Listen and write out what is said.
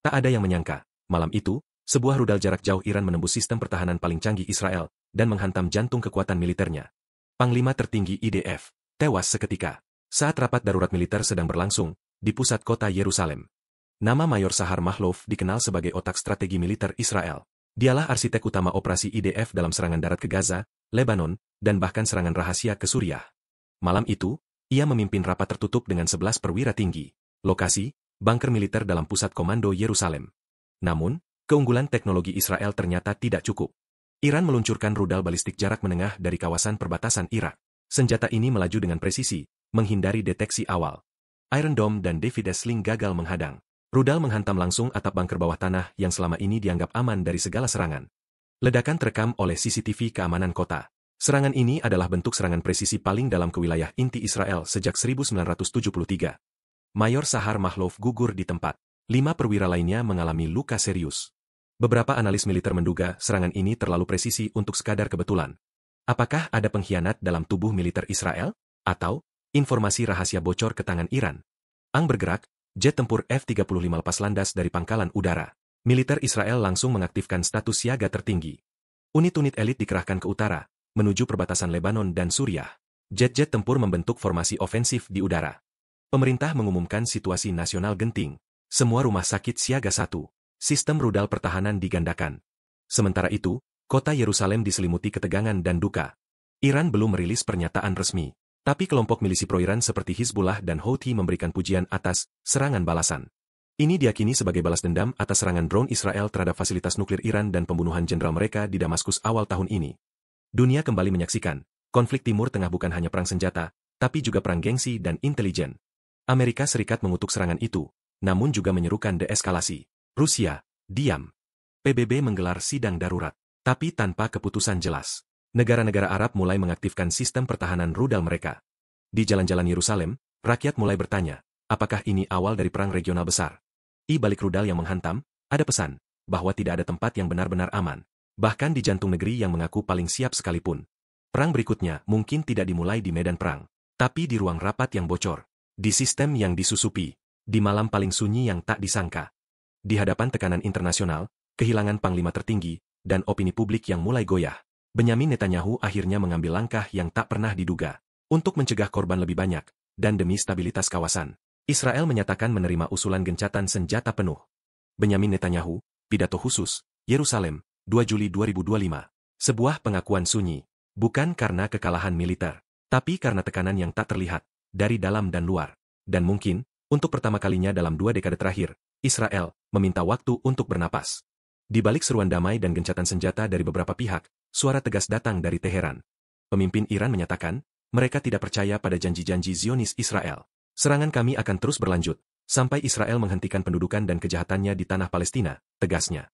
Tak ada yang menyangka, malam itu, sebuah rudal jarak jauh Iran menembus sistem pertahanan paling canggih Israel dan menghantam jantung kekuatan militernya. Panglima tertinggi IDF tewas seketika saat rapat darurat militer sedang berlangsung di pusat kota Yerusalem. Nama Mayor Sahar Mahlov dikenal sebagai otak strategi militer Israel. Dialah arsitek utama operasi IDF dalam serangan darat ke Gaza, Lebanon, dan bahkan serangan rahasia ke Suriah. Malam itu, ia memimpin rapat tertutup dengan 11 perwira tinggi. Lokasi, bunker militer dalam pusat komando Yerusalem. Namun, keunggulan teknologi Israel ternyata tidak cukup. Iran meluncurkan rudal balistik jarak menengah dari kawasan perbatasan Irak. Senjata ini melaju dengan presisi, menghindari deteksi awal. Iron Dome dan David Sling gagal menghadang. Rudal menghantam langsung atap bunker bawah tanah yang selama ini dianggap aman dari segala serangan. Ledakan terekam oleh CCTV keamanan kota. Serangan ini adalah bentuk serangan presisi paling dalam ke wilayah inti Israel sejak 1973. Mayor Sahar Mahlov gugur di tempat. 5 perwira lainnya mengalami luka serius. Beberapa analis militer menduga serangan ini terlalu presisi untuk sekadar kebetulan. Apakah ada pengkhianat dalam tubuh militer Israel? Atau informasi rahasia bocor ke tangan Iran? Ang bergerak, jet tempur F-35 lepas landas dari pangkalan udara. Militer Israel langsung mengaktifkan status siaga tertinggi. Unit-unit elit dikerahkan ke utara, menuju perbatasan Lebanon dan Suriah. Jet-jet tempur membentuk formasi ofensif di udara. Pemerintah mengumumkan situasi nasional genting. Semua rumah sakit siaga 1. Sistem rudal pertahanan digandakan. Sementara itu, kota Yerusalem diselimuti ketegangan dan duka. Iran belum merilis pernyataan resmi. Tapi kelompok milisi pro-Iran seperti Hizbullah dan Houthi memberikan pujian atas serangan balasan. Ini diyakini sebagai balas dendam atas serangan drone Israel terhadap fasilitas nuklir Iran dan pembunuhan jenderal mereka di Damaskus awal tahun ini. Dunia kembali menyaksikan, konflik Timur Tengah bukan hanya perang senjata, tapi juga perang gengsi dan intelijen. Amerika Serikat mengutuk serangan itu, namun juga menyerukan deeskalasi. Rusia, diam. PBB menggelar sidang darurat, tapi tanpa keputusan jelas. Negara-negara Arab mulai mengaktifkan sistem pertahanan rudal mereka. Di jalan-jalan Yerusalem, rakyat mulai bertanya, apakah ini awal dari perang regional besar? Di balik rudal yang menghantam, ada pesan, bahwa tidak ada tempat yang benar-benar aman. Bahkan di jantung negeri yang mengaku paling siap sekalipun. Perang berikutnya mungkin tidak dimulai di medan perang, tapi di ruang rapat yang bocor. Di sistem yang disusupi, di malam paling sunyi yang tak disangka. Di hadapan tekanan internasional, kehilangan panglima tertinggi, dan opini publik yang mulai goyah. Benyamin Netanyahu akhirnya mengambil langkah yang tak pernah diduga, untuk mencegah korban lebih banyak, dan demi stabilitas kawasan. Israel menyatakan menerima usulan gencatan senjata penuh. Benyamin Netanyahu, pidato khusus, Yerusalem, 2 Juli 2025. Sebuah pengakuan sunyi, bukan karena kekalahan militer, tapi karena tekanan yang tak terlihat, dari dalam dan luar. Dan mungkin, untuk pertama kalinya dalam 2 dekade terakhir, Israel meminta waktu untuk bernapas. Di balik seruan damai dan gencatan senjata dari beberapa pihak, suara tegas datang dari Teheran. Pemimpin Iran menyatakan, mereka tidak percaya pada janji-janji Zionis Israel. Serangan kami akan terus berlanjut, sampai Israel menghentikan pendudukan dan kejahatannya di tanah Palestina, tegasnya.